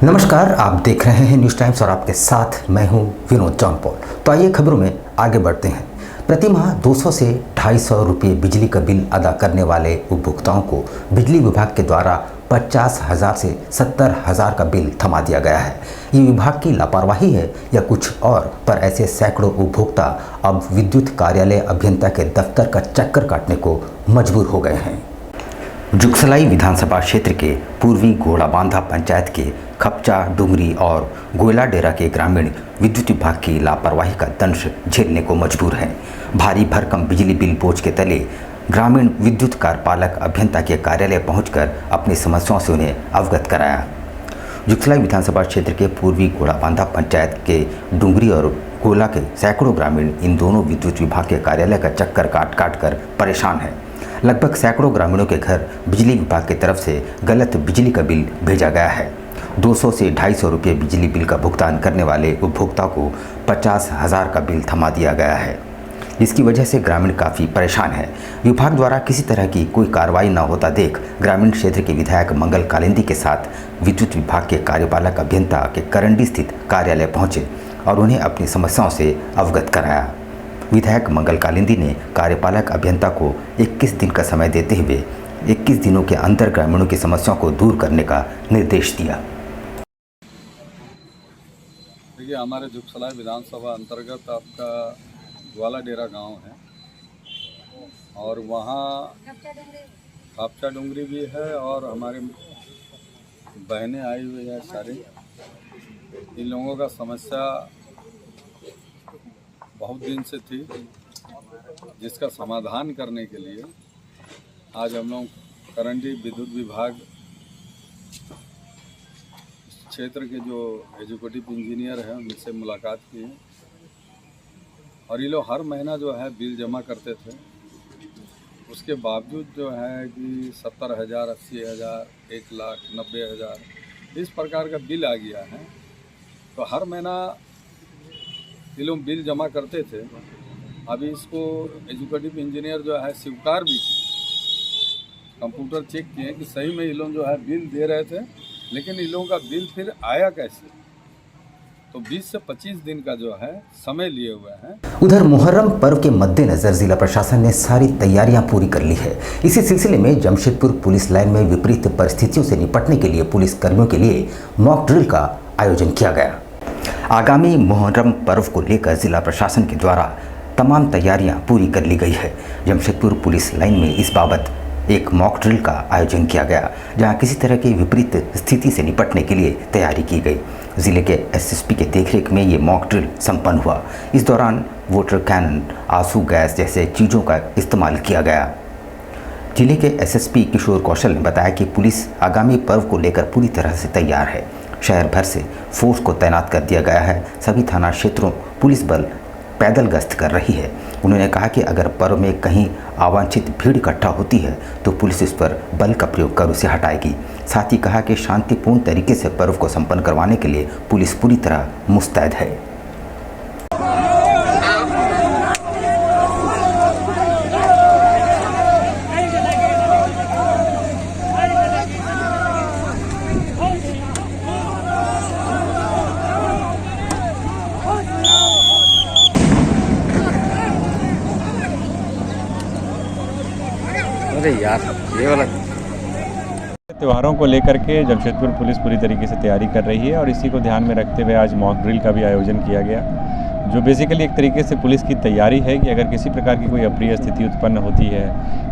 नमस्कार, आप देख रहे हैं न्यूज़ टाइम्स और आपके साथ मैं हूं विनोद जॉन पॉल। तो आइए खबरों में आगे बढ़ते हैं। प्रति माह 200 से 250 रुपये बिजली का बिल अदा करने वाले उपभोक्ताओं को बिजली विभाग के द्वारा 50,000 से 70,000 का बिल थमा दिया गया है। ये विभाग की लापरवाही है या कुछ और, पर ऐसे सैकड़ों उपभोक्ता अब विद्युत कार्यालय अभियंता के दफ्तर का चक्कर काटने को मजबूर हो गए हैं। जुगसलाई विधानसभा क्षेत्र के पूर्वी घोड़ाबांधा पंचायत के खपचा, डुंगरी और गोयला डेरा के ग्रामीण विद्युत विभाग की लापरवाही का दंश झेलने को मजबूर हैं। भारी भरकम बिजली बिल बोझ के तले ग्रामीण विद्युत कार्यपालक अभियंता के कार्यालय पहुंचकर अपनी समस्याओं से उन्हें अवगत कराया। जुगसलाई विधानसभा क्षेत्र के पूर्वी घोड़ाबांधा पंचायत के डुंगरी और गोला के सैकड़ों ग्रामीण इन दोनों विद्युत विभाग के कार्यालय का चक्कर काट कर परेशान हैं। लगभग सैकड़ों ग्रामीणों के घर बिजली विभाग की तरफ से गलत बिजली का बिल भेजा गया है। 200 से 250 रुपये बिजली बिल का भुगतान करने वाले उपभोक्ता को 50,000 का बिल थमा दिया गया है। इसकी वजह से ग्रामीण काफ़ी परेशान है। विभाग द्वारा किसी तरह की कोई कार्रवाई न होता देख ग्रामीण क्षेत्र के विधायक मंगल कालिंदी के साथ विद्युत विभाग के कार्यपालक अभियंता के करंडी स्थित कार्यालय पहुंचे और उन्हें अपनी समस्याओं से अवगत कराया। विधायक मंगल कालिंदी ने कार्यपालक अभियंता को 21 दिन का समय देते हुए 21 दिनों के अंदर ग्रामीणों की समस्याओं को दूर करने का निर्देश दिया। देखिए, हमारे जुगसलाई विधानसभा अंतर्गत आपका ग्वाला डेरा गांव है और वहाँ खापचा डुंगरी भी है और हमारे बहनें आई हुई है सारी। इन लोगों का समस्या बहुत दिन से थी, जिसका समाधान करने के लिए आज हम लोग करंडी विद्युत विभाग क्षेत्र के जो एजुकेटिव इंजीनियर हैं उनसे मुलाकात की है और ये लोग हर महीना जो है बिल जमा करते थे। उसके बावजूद जो है कि 70,000, 80,000, 1,90,000 इस प्रकार का बिल आ गया है। तो हर महीना ये लोग बिल जमा करते थे। अभी इसको एजुकेटिव इंजीनियर जो है स्वीकार भी किए, कंप्यूटर चेक किए कि सही में ये लोग जो है बिल दे रहे थे, लेकिन इन लोगों का बिल फिर आया कैसे। तो 20 से 25 दिन का जो है समय लिए हुए हैं। उधर मुहर्रम पर्व के मद्देनजर जिला प्रशासन ने सारी तैयारियां पूरी कर ली है। इसी सिलसिले में जमशेदपुर पुलिस लाइन में विपरीत परिस्थितियों से निपटने के लिए पुलिस कर्मियों के लिए मॉक ड्रिल का आयोजन किया गया। आगामी मुहर्रम पर्व को लेकर जिला प्रशासन के द्वारा तमाम तैयारियां पूरी कर ली गई है। जमशेदपुर पुलिस लाइन में इस बाबत एक मॉक ड्रिल का आयोजन किया गया, जहां किसी तरह की विपरीत स्थिति से निपटने के लिए तैयारी की गई। जिले के एसएसपी के देखरेख में ये मॉक ड्रिल संपन्न हुआ। इस दौरान वाटर कैनन, आंसू गैस जैसे चीज़ों का इस्तेमाल किया गया। जिले के एसएसपी किशोर कौशल ने बताया कि पुलिस आगामी पर्व को लेकर पूरी तरह से तैयार है। शहर भर से फोर्स को तैनात कर दिया गया है। सभी थाना क्षेत्रों पुलिस बल पैदल गश्त कर रही है। उन्होंने कहा कि अगर पर्व में कहीं अवांछित भीड़ इकट्ठा होती है तो पुलिस इस पर बल का प्रयोग कर उसे हटाएगी। साथ ही कहा कि शांतिपूर्ण तरीके से पर्व को संपन्न करवाने के लिए पुलिस पूरी तरह मुस्तैद है। अरे यार, ये वाला त्योहारों को लेकर के जमशेदपुर पुलिस पूरी तरीके से तैयारी कर रही है और इसी को ध्यान में रखते हुए आज मॉक ड्रिल का भी आयोजन किया गया, जो बेसिकली एक तरीके से पुलिस की तैयारी है कि अगर किसी प्रकार की कोई अप्रिय स्थिति उत्पन्न होती है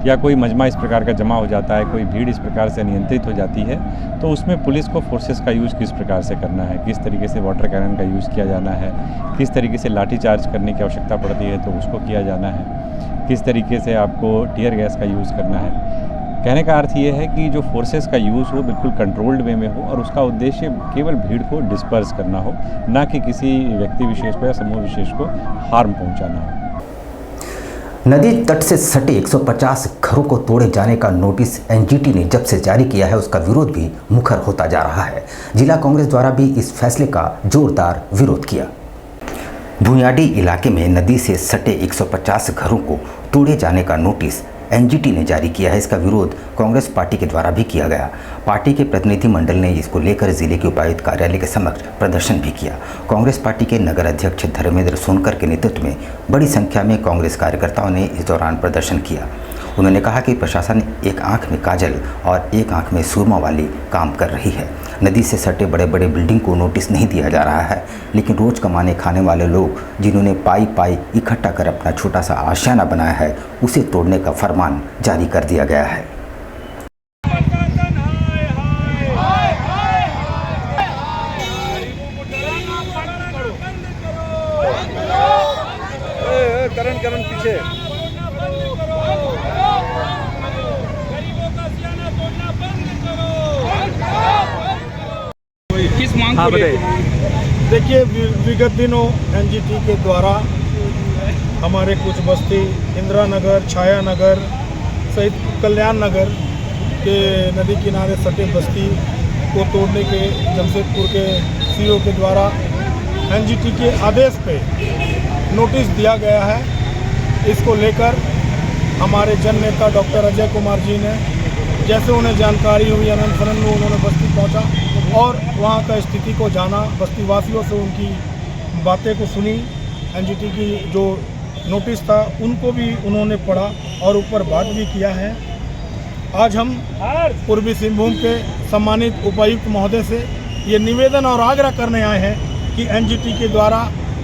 या कोई मजमा इस प्रकार का जमा हो जाता है, कोई भीड़ इस प्रकार से नियंत्रित हो जाती है, तो उसमें पुलिस को फोर्सेस का यूज़ किस प्रकार से करना है, किस तरीके से वाटर कैनन का यूज़ किया जाना है, किस तरीके से लाठी चार्ज करने की आवश्यकता पड़ती है तो उसको किया जाना है, किस तरीके से आपको टियर गैस का यूज़ करना है। कहने का अर्थ ये है कि जो फोर्सेस का यूज़ हो बिल्कुल कंट्रोल्ड वे में हो और उसका उद्देश्य केवल भीड़ को डिस्पर्स करना हो, ना कि किसी व्यक्ति विशेष को या समूह विशेष को हार्म पहुंचाना हो। नदी तट से सटे 150 घरों को तोड़े जाने का नोटिस एनजीटी ने जब से जारी किया है, उसका विरोध भी मुखर होता जा रहा है। जिला कांग्रेस द्वारा भी इस फैसले का जोरदार विरोध किया। भूयाडी इलाके में नदी से सटे 150 घरों को तोड़े जाने का नोटिस एनजीटी ने जारी किया है, इसका विरोध कांग्रेस पार्टी के द्वारा भी किया गया। पार्टी के प्रतिनिधिमंडल ने इसको लेकर जिले के उपायुक्त कार्यालय के समक्ष प्रदर्शन भी किया। कांग्रेस पार्टी के नगर अध्यक्ष धर्मेंद्र सोनकर के नेतृत्व में बड़ी संख्या में कांग्रेस कार्यकर्ताओं ने इस दौरान प्रदर्शन किया। उन्होंने कहा कि प्रशासन एक आंख में काजल और एक आंख में सुरमा वाली काम कर रही है। नदी से सटे बड़े बड़े बिल्डिंग को नोटिस नहीं दिया जा रहा है, लेकिन रोज कमाने खाने वाले लोग जिन्होंने पाई इकट्ठा कर अपना छोटा सा आशियाना बनाया है, उसे तोड़ने का फरमान जारी कर दिया गया है। करण पीछे किस मांग को लेकर? देखिए, विगत दिनों एनजीटी के द्वारा हमारे कुछ बस्ती इंदिरा नगर, छाया नगर सहित कल्याण नगर के नदी किनारे सटे बस्ती को तोड़ने के जमशेदपुर के सीओ के द्वारा एनजीटी के आदेश पे नोटिस दिया गया है। इसको लेकर हमारे जन नेता डॉक्टर अजय कुमार जी ने, जैसे उन्हें जानकारी हुई, अनंत फनन में उन्होंने बस्ती पहुंचा और वहां का स्थिति को जाना, बस्ती वासियों से उनकी बातें को सुनी। एनजीटी की जो नोटिस था उनको भी उन्होंने पढ़ा और ऊपर बात भी किया है। आज हम पूर्वी सिंहभूम के सम्मानित उपायुक्त महोदय से ये निवेदन और आग्रह करने आए हैं कि एनजीटी के द्वारा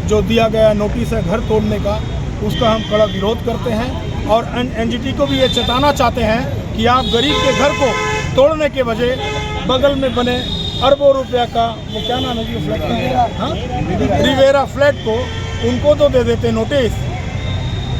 जो दिया गया नोटिस है घर तोड़ने का, उसका हम कड़ा विरोध करते हैं और एनजीटी को भी ये चेताना चाहते हैं कि आप गरीब के घर को तोड़ने के बजाय बगल में बने अरबों रुपया का, वो क्या नाम है फ्लैट का, रिवेरा फ्लैट को उनको तो दे देते नोटिस।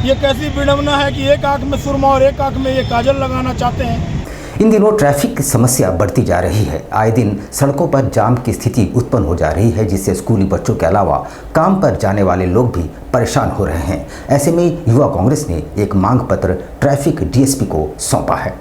ये कैसी विडंबना है कि एक आंख में सुरमा और एक आंख में ये काजल लगाना चाहते हैं। इन दिनों ट्रैफिक की समस्या बढ़ती जा रही है। आए दिन सड़कों पर जाम की स्थिति उत्पन्न हो जा रही है, जिससे स्कूली बच्चों के अलावा काम पर जाने वाले लोग भी परेशान हो रहे हैं। ऐसे में युवा कांग्रेस ने एक मांग पत्र ट्रैफिक डीएसपी को सौंपा है।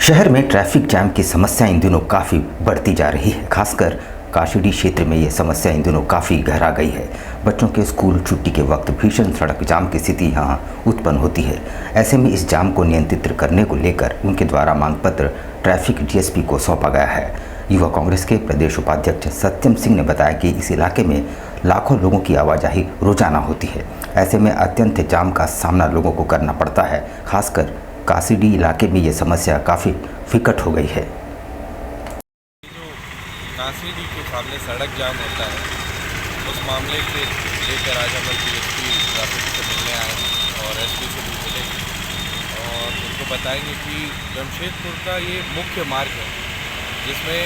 शहर में ट्रैफिक जाम की समस्या इन दिनों काफ़ी बढ़ती जा रही है। खासकर काशीडी क्षेत्र में यह समस्या इन दिनों काफ़ी गहरा गई है। बच्चों के स्कूल छुट्टी के वक्त भीषण सड़क जाम की स्थिति यहाँ उत्पन्न होती है। ऐसे में इस जाम को नियंत्रित करने को लेकर उनके द्वारा मांग पत्र ट्रैफिक डीएसपी को सौंपा गया है। युवा कांग्रेस के प्रदेश उपाध्यक्ष सत्यम सिंह ने बताया कि इस इलाके में लाखों लोगों की आवाजाही रोजाना होती है। ऐसे में अत्यंत जाम का सामना लोगों को करना पड़ता है। खासकर काशीडी इलाके में ये समस्या काफ़ी विकट हो गई है। काशीडी के सामने सड़क जाम होता है, उस मामले के लेकर आज हम डीएसपी ट्रैफिक से मिलने आए और एसपी से भी मिलेंगे और उनको बताएंगे कि जमशेदपुर का ये मुख्य मार्ग है जिसमें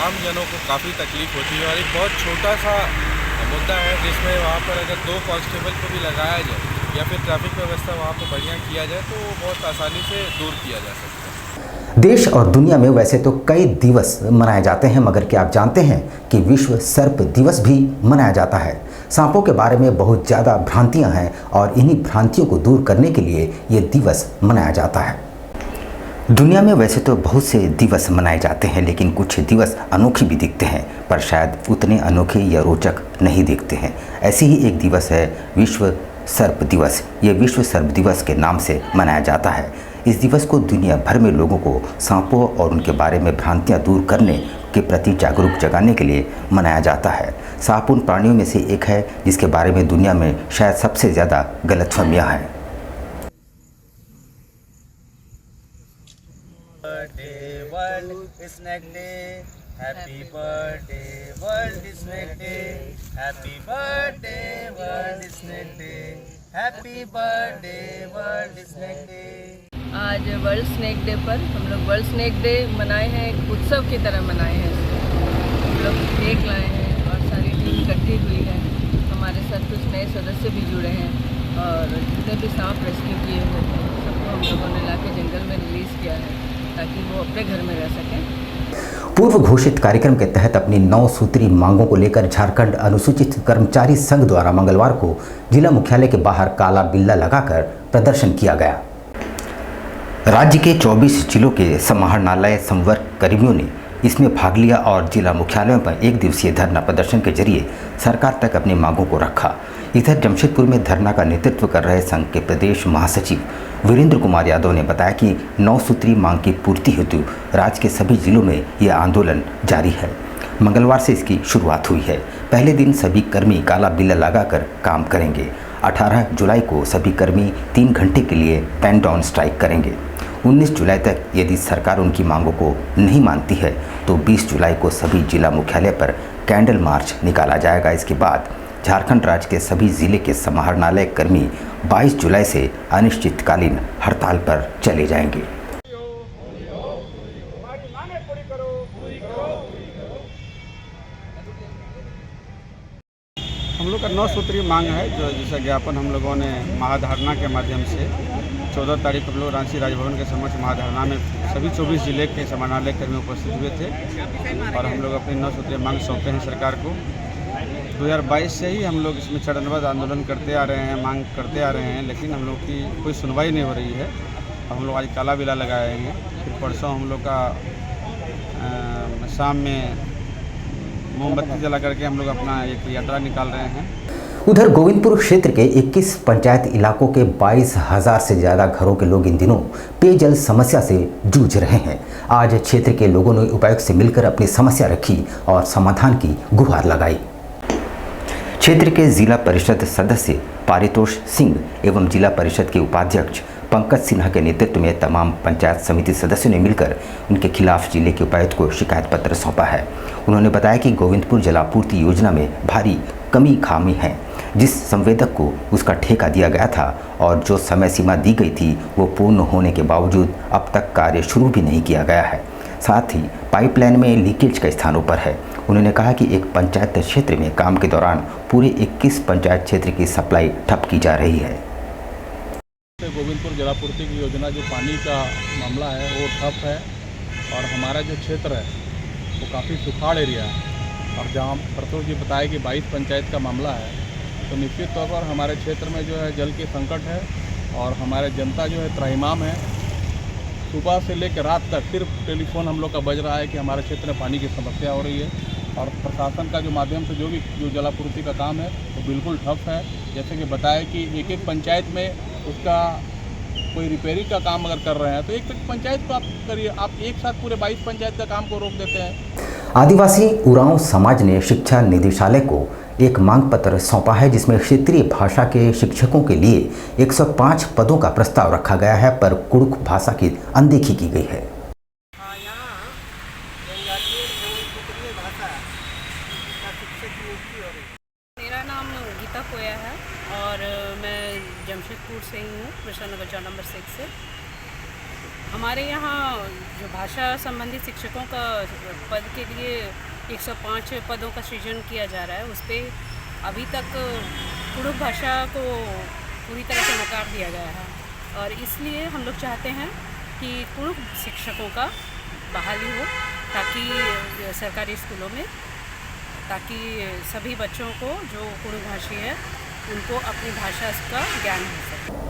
आम जनों को काफ़ी तकलीफ होती है और एक बहुत छोटा सा मुद्दा है जिसमें वहाँ पर अगर 2 कांस्टेबल को भी लगाया जाए या फिर ट्रैफिक व्यवस्था वहाँ पर बढ़िया किया जाए तो वो बहुत आसानी से दूर किया जा सकता है। देश और दुनिया में वैसे तो कई दिवस मनाए जाते हैं, मगर क्या आप जानते हैं कि विश्व सर्प दिवस भी मनाया जाता है। सांपों के बारे में बहुत ज़्यादा भ्रांतियां हैं और इन्हीं भ्रांतियों को दूर करने के लिए ये दिवस मनाया जाता है। दुनिया में वैसे तो बहुत से दिवस मनाए जाते हैं, लेकिन कुछ दिवस अनोखे भी दिखते हैं, पर शायद उतने अनोखे या रोचक नहीं दिखते हैं। ऐसी ही एक दिवस है विश्व सर्प दिवस। ये विश्व सर्प दिवस के नाम से मनाया जाता है। इस दिवस को दुनिया भर में लोगों को सांपों और उनके बारे में भ्रांतियां दूर करने के प्रति जागरूक जगाने के लिए मनाया जाता है। सांप उन प्राणियों में से एक है जिसके बारे में दुनिया में शायद सबसे ज़्यादा गलतफहमियां हैं। Happy birthday, World Snake Day. Happy birthday, World Snake Day. Happy birthday, World Snake Day. आज वर्ल्ड स्नेक डे पर हम लोग वर्ल्ड स्नेक डे मनाए हैं, एक उत्सव की तरह मनाए हैं। हम लोग केक लाए हैं और सारी टीम इकट्ठी हुई है। हमारे साथ कुछ नए सदस्य भी जुड़े हैं और जितने भी सांप रेस्क्यू किए हुए थे सबको हम लोगों ने लाके जंगल में रिलीज़ किया है ताकि वो अपने घर में रह सकें। पूर्व घोषित कार्यक्रम के तहत अपनी 9 सूत्री मांगों को लेकर झारखंड अनुसूचित कर्मचारी संघ द्वारा मंगलवार को जिला मुख्यालय के बाहर काला बिल्ला लगाकर प्रदर्शन किया गया। राज्य के 24 जिलों के समाहरणालय संवर्ग कर्मियों ने इसमें भाग लिया और जिला मुख्यालयों पर एक दिवसीय धरना प्रदर्शन के जरिए सरकार तक अपनी मांगों को रखा। इधर जमशेदपुर में धरना का नेतृत्व कर रहे संघ के प्रदेश महासचिव वीरेंद्र कुमार यादव ने बताया कि 9 सूत्री मांग की पूर्ति हेतु राज्य के सभी जिलों में यह आंदोलन जारी है। मंगलवार से इसकी शुरुआत हुई है। पहले दिन सभी कर्मी काला बिल लगाकर काम करेंगे। 18 जुलाई को सभी कर्मी 3 घंटे के लिए पेन डाउन स्ट्राइक करेंगे। 19 जुलाई तक यदि सरकार उनकी मांगों को नहीं मानती है तो 20 जुलाई को सभी जिला मुख्यालय पर कैंडल मार्च निकाला जाएगा। इसके बाद झारखंड राज्य के सभी जिले के समाहरणालय कर्मी 22 जुलाई से अनिश्चितकालीन हड़ताल पर चले जाएंगे। हम लोग का 9 सूत्रीय मांग है, जो जिसका ज्ञापन हम लोगों ने महाधरना के माध्यम से 14 तारीख को हम लोग रांची राजभवन के समक्ष महाधरना में सभी 24 जिले के समाहरणालय कर्मी उपस्थित हुए थे और हम लोग अपनी 9 सूत्रीय मांग सौंपे हैं सरकार को। 2022 से ही हम लोग इसमें चरणबद्ध आंदोलन करते आ रहे हैं, मांग करते आ रहे हैं, लेकिन हम लोग की कोई सुनवाई नहीं हो रही है। हम लोग आज काला बिला लगाए हैं, फिर परसों हम लोग का शाम में मोमबत्ती जला करके हम लोग अपना एक यात्रा निकाल रहे हैं। उधर गोविंदपुर क्षेत्र के 21 पंचायत इलाकों के 22,000 से ज़्यादा घरों के लोग इन दिनों पेयजल समस्या से जूझ रहे हैं। आज क्षेत्र के लोगों ने उपायुक्त से मिलकर अपनी समस्या रखी और समाधान की गुहार लगाई। क्षेत्र के जिला परिषद सदस्य पारितोष सिंह एवं जिला परिषद के उपाध्यक्ष पंकज सिन्हा के नेतृत्व में तमाम पंचायत समिति सदस्यों ने मिलकर उनके खिलाफ जिले के उपायुक्त को शिकायत पत्र सौंपा है। उन्होंने बताया कि गोविंदपुर जलापूर्ति योजना में भारी कमी खामी है। जिस संवेदक को उसका ठेका दिया गया था और जो समय सीमा दी गई थी वो पूर्ण होने के बावजूद अब तक कार्य शुरू भी नहीं किया गया है। साथ ही पाइपलाइन में लीकेज कई स्थानों पर है। उन्होंने कहा कि एक पंचायत क्षेत्र में काम के दौरान पूरे 21 पंचायत क्षेत्र की सप्लाई ठप की जा रही है। गोविंदपुर जलापूर्ति की योजना जो पानी का मामला है वो ठप है और हमारा जो क्षेत्र है वो काफ़ी सुखाड़ एरिया है और जहाँ प्रतोष जी बताया कि 22 पंचायत का मामला है, तो निश्चित तौर पर हमारे क्षेत्र में जो है जल की संकट है और हमारे जनता जो है त्राहिमाम है। सुबह से लेकर रात तक सिर्फ टेलीफोन हम लोग का बज रहा है कि हमारे क्षेत्र में पानी की समस्या हो रही है और प्रशासन का जो माध्यम से जो जलापूर्ति का काम है वो बिल्कुल ठप है। जैसे कि बताया कि एक पंचायत में उसका कोई रिपेयरिंग का काम अगर कर रहे हैं तो एक पंचायत को आप करिए, आप एक साथ पूरे 22 पंचायत का काम को रोक देते हैं। आदिवासी उरांव समाज ने शिक्षा निदेशालय को एक मांग पत्र सौंपा है जिसमें क्षेत्रीय भाषा के शिक्षकों के लिए 105 पदों का प्रस्ताव रखा गया है, पर कुड़ुख भाषा की अनदेखी की गई है। मेरा नाम गीता कोया है और मैं जमशेदपुर से ही हूँ, कृष्णा नगर चौक नंबर 6 से। हमारे यहाँ जो भाषा संबंधी शिक्षकों का पद के लिए 105 पदों का सृजन किया जा रहा है, उस पर अभी तक कुड़ुख भाषा को पूरी तरह से नकार दिया गया है और इसलिए हम लोग चाहते हैं कि कुड़ुख शिक्षकों का बहाली हो ताकि सरकारी स्कूलों में, ताकि सभी बच्चों को जो कुड़ुख भाषी है उनको अपनी भाषा का ज्ञान हो सके।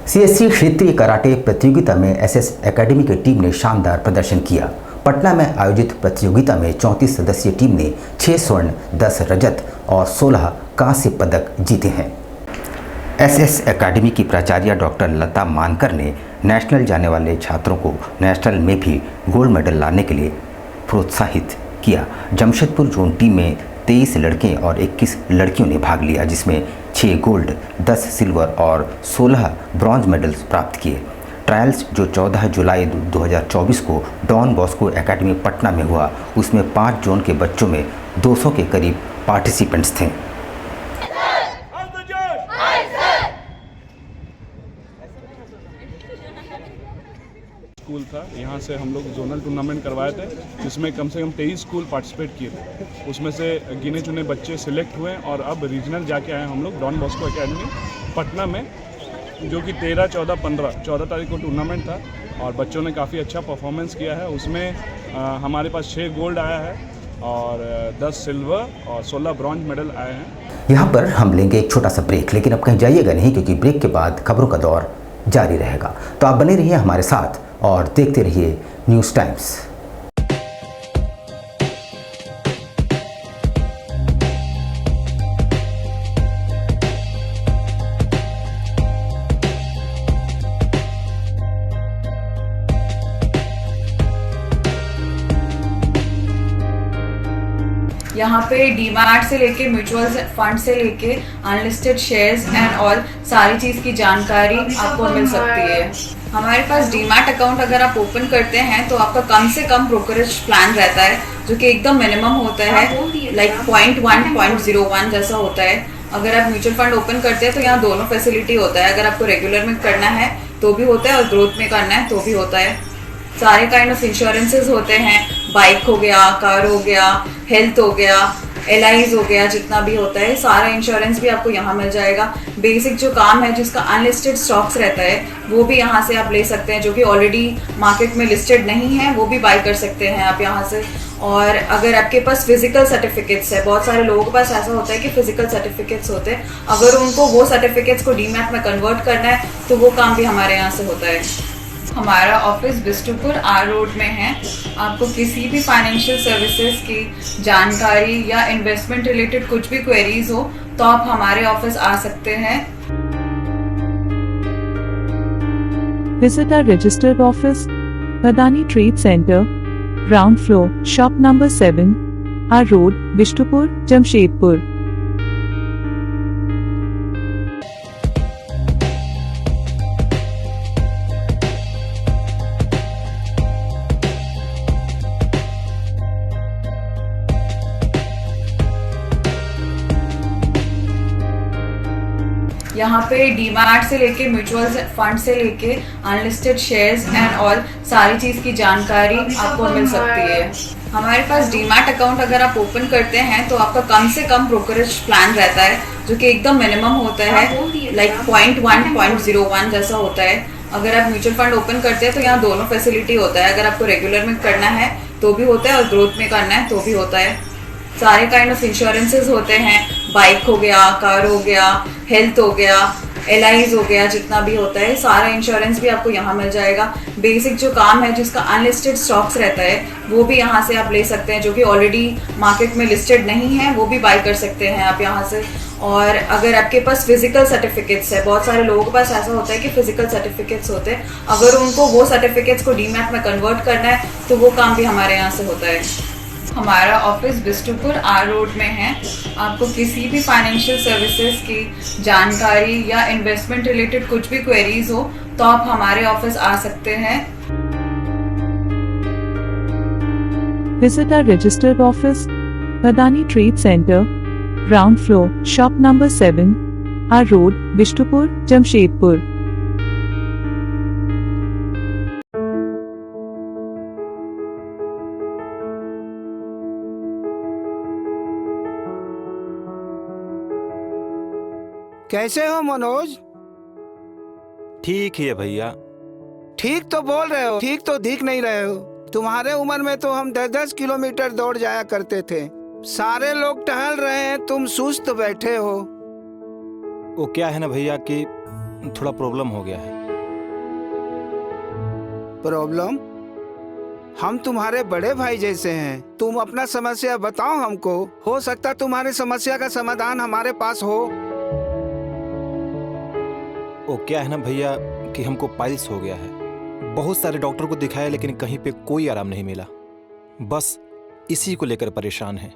सीएससी क्षेत्रीय कराटे प्रतियोगिता में एसएस एकेडमी की टीम ने शानदार प्रदर्शन किया। पटना में आयोजित प्रतियोगिता में 34 सदस्यीय टीम ने 6 स्वर्ण, 10 रजत और 16 कांस्य पदक जीते हैं। एसएस एकेडमी की प्राचार्य डॉक्टर लता मानकर ने नेशनल जाने वाले छात्रों को नेशनल में भी गोल्ड मेडल लाने के लिए प्रोत्साहित किया। जमशेदपुर जोन टीम में 23 लड़के और 21 लड़कियों ने भाग लिया, जिसमें 6 गोल्ड, 10 सिल्वर और 16 ब्रॉन्ज मेडल्स प्राप्त किए। ट्रायल्स जो 14 जुलाई 2024 को डॉन बॉस्को एकेडमी पटना में हुआ, उसमें 5 जोन के बच्चों में 200 के करीब पार्टिसिपेंट्स थे। स्कूल था, यहाँ से हम लोग जोनल टूर्नामेंट करवाए थे जिसमें कम से कम 23 स्कूल पार्टिसिपेट किए थे। उसमें से गिने चुने बच्चे सिलेक्ट हुए और अब रीजनल जाके आए हम लोग डॉन बॉस्को एकेडमी पटना में, जो कि 13, 14, 15 14 तारीख को टूर्नामेंट था और बच्चों ने काफ़ी अच्छा परफॉर्मेंस किया है। उसमें हमारे पास 6 गोल्ड आया है और 10 सिल्वर और 16 ब्रॉन्ज मेडल आए हैं। यहाँ पर हम लेंगे एक छोटा सा ब्रेक, लेकिन अब कहीं जाइएगा नहीं क्योंकि ब्रेक के बाद खबरों का दौर जारी रहेगा। तो आप बने रहिए हमारे साथ और देखते रहिए न्यूज़ टाइम्स। यहाँ पे डीमैट से लेके म्यूचुअल फंड से लेके अनलिस्टेड शेयर्स एंड ऑल सारी चीज़ की जानकारी आपको मिल सकती है। हमारे पास डीमैट अकाउंट अगर आप ओपन करते हैं तो आपका कम से कम ब्रोकरेज प्लान रहता है जो कि एकदम मिनिमम होता है, लाइक 0.1 0.01 जैसा होता है। अगर आप म्यूचुअल फंड ओपन करते हैं तो यहाँ दोनों फैसिलिटी होता है, अगर आपको रेगुलर में करना है तो भी होता है और ग्रोथ में करना है तो भी होता है। सारे काइंड ऑफ इंश्योरेंसेज होते हैं, बाइक हो गया, कार हो गया, हेल्थ हो गया, LIs हो गया, जितना भी होता है सारा इंश्योरेंस भी आपको यहाँ मिल जाएगा। बेसिक जो काम है जिसका अनलिस्टेड स्टॉक्स रहता है वो भी यहाँ से आप ले सकते हैं, जो कि ऑलरेडी मार्केट में लिस्टेड नहीं है वो भी बाय कर सकते हैं आप यहाँ से। और अगर आपके पास फिजिकल सर्टिफिकेट्स है, बहुत सारे लोगों के पास ऐसा होता है कि फिजिकल सर्टिफिकेट्स होते हैं, अगर उनको वो सर्टिफिकेट्स को डीमैट में कन्वर्ट करना है तो वो काम भी हमारे यहाँ से होता है। हमारा ऑफिस बिष्टुपुर आर रोड में है। आपको किसी भी फाइनेंशियल सर्विसेज की जानकारी या इन्वेस्टमेंट रिलेटेड कुछ भी क्वेरीज हो तो आप हमारे ऑफिस आ सकते हैं। Visit our registered office, Adani Trade Center, ground floor, shop number 7, R Road, Bishtupur, Jamshedpur. यहाँ पे डीमैट से लेके म्यूचुअल फंड से लेके अनलिस्टेड शेयर्स एंड ऑल सारी चीज़ की जानकारी आपको मिल सकती है। हमारे पास डीमैट अकाउंट अगर आप ओपन करते हैं तो आपका कम से कम ब्रोकरेज प्लान रहता है जो कि एकदम मिनिमम होता है, लाइक 0.1 0.01 जैसा होता है। अगर आप म्यूचुअल फंड ओपन करते हैं तो यहाँ दोनों फैसिलिटी होता है, अगर आपको रेगुलर में करना है तो भी होता है और ग्रोथ में करना है तो भी होता है। सारे काइंड ऑफ इंश्योरेंसेज होते हैं, बाइक हो गया, कार हो गया, हेल्थ हो गया, LIs हो गया, जितना भी होता है सारा इंश्योरेंस भी आपको यहाँ मिल जाएगा। बेसिक जो काम है जिसका अनलिस्टेड स्टॉक्स रहता है वो भी यहाँ से आप ले सकते हैं, जो कि ऑलरेडी मार्केट में लिस्टेड नहीं है वो भी बाय कर सकते हैं आप यहाँ से। और अगर आपके पास फिजिकल सर्टिफिकेट्स है, बहुत सारे लोगों के पास ऐसा होता है कि फिजिकल सर्टिफिकेट्स होते हैं, अगर उनको वो सर्टिफिकेट्स को डीमैट में कन्वर्ट करना है तो वो काम भी हमारे यहाँ से होता है। हमारा ऑफिस बिष्टुपुर आर रोड में है। आपको किसी भी फाइनेंशियल सर्विसेज की जानकारी या इन्वेस्टमेंट रिलेटेड कुछ भी क्वेरीज हो तो आप हमारे ऑफिस आ सकते हैं। Visit our registered office, Adani Trade Center, ground floor, shop number 7, R Road, Bishtupur, Jamshedpur. कैसे हो मनोज? ठीक ही है भैया। ठीक तो बोल रहे हो, ठीक तो दिख नहीं रहे हो। तुम्हारे उम्र में तो हम 10-10 किलोमीटर दौड़ जाया करते थे। सारे लोग टहल रहे हैं, तुम सुस्त बैठे हो। वो क्या है ना भैया कि थोड़ा प्रॉब्लम हो गया है। प्रॉब्लम? हम तुम्हारे बड़े भाई जैसे हैं, तुम अपना समस्या बताओ हमको, हो सकता तुम्हारी समस्या का समाधान हमारे पास हो। वो क्या है ना भैया कि हमको पाइल्स हो गया है। बहुत सारे डॉक्टर को दिखाया लेकिन कहीं पे कोई आराम नहीं मिला, बस इसी को लेकर परेशान है।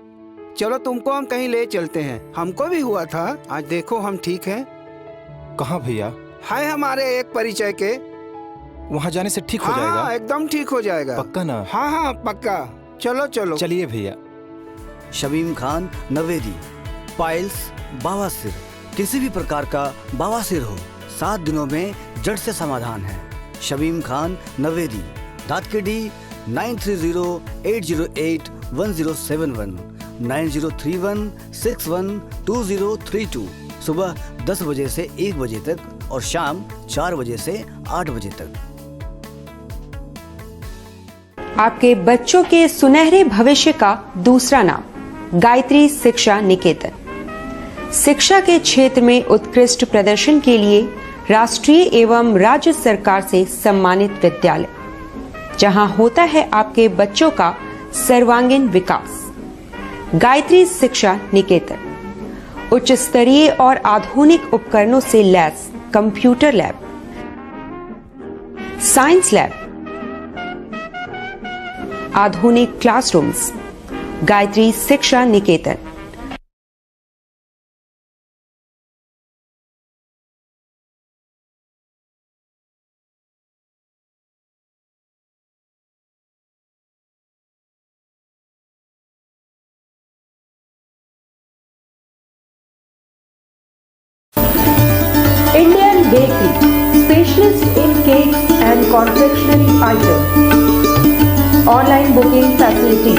चलो तुमको हम कहीं ले चलते हैं, हमको भी हुआ था, आज देखो हम ठीक हैं। कहाँ भैया? है हमारे एक परिचय के, वहाँ जाने से ठीक हो जाएगा? हाँ, एकदम ठीक हो जाएगा। पक्का ना? हाँ हाँ पक्का। चलो चलो चलिए भैया। शमीम खान नवेदी, पाइल्स, बवासीर, किसी भी प्रकार का बवासीर हो 7 दिनों में जड़ से समाधान है। शमीम खान नवेदी, दातकेडी 9308081071, 9031612032, सुबह 10 बजे से 1 बजे तक और शाम 4 बजे से 8 बजे तक। आपके बच्चों के सुनहरे भविष्य का दूसरा नाम गायत्री शिक्षा निकेतन। शिक्षा के क्षेत्र में उत्कृष्ट प्रदर्शन के लिए राष्ट्रीय एवं राज्य सरकार से सम्मानित विद्यालय, जहां होता है आपके बच्चों का सर्वांगीण विकास। गायत्री शिक्षा निकेतन उच्च स्तरीय और आधुनिक उपकरणों से lace computer lab, science lab, आधुनिक क्लासरूम्स, गायत्री शिक्षा निकेतन। Indian Bakery, specialist in cakes and confectionery items. Online booking facility.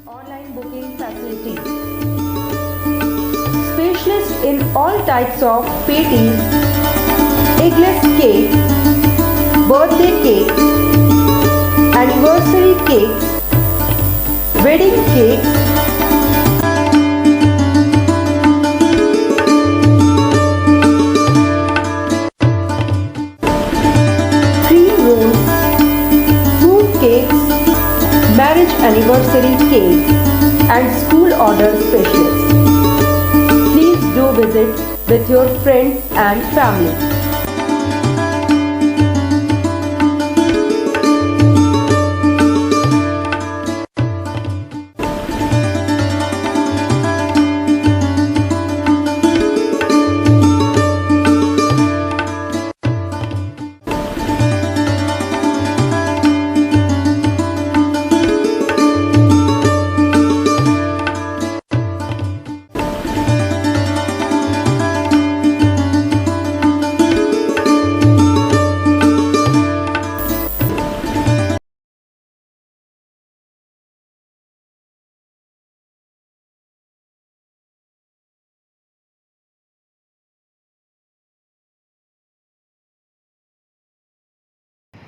Online booking facility. Specialist in all types of patties, eggless cake, birthday cake, anniversary cakes, wedding cakes, cakes, marriage anniversary cakes and school order specialists. Please do visit with your friends and family.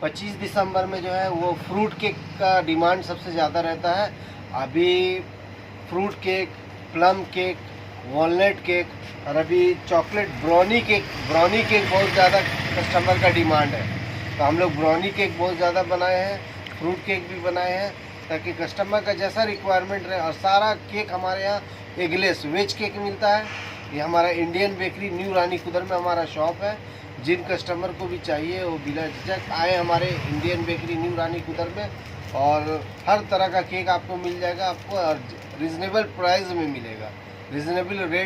पच्चीस दिसंबर में जो है वो fruit cake का demand सबसे ज़्यादा रहता है। अभी fruit cake, plum cake, walnut cake और अभी चॉकलेट ब्राउनी केक बहुत ज़्यादा कस्टमर का डिमांड है। तो हम लोग ब्राउनी केक बहुत ज़्यादा बनाए हैं, फ्रूट केक भी बनाए हैं ताकि कस्टमर का जैसा रिक्वायरमेंट रहे। और सारा केक हमारे यहाँ एगलेस वेज केक मिलता है। ये हमारा इंडियन बेकरी न्यू रानी कुदर में हमारा शॉप है। जिन कस्टमर को भी चाहिए वो बिना झिझक आए हमारे इंडियन बेकरी न्यू रानी कुदर में, और हर तरह का केक आपको मिल जाएगा। आपको रीज़नेबल प्राइस में मिलेगा, रीज़नेबल रेट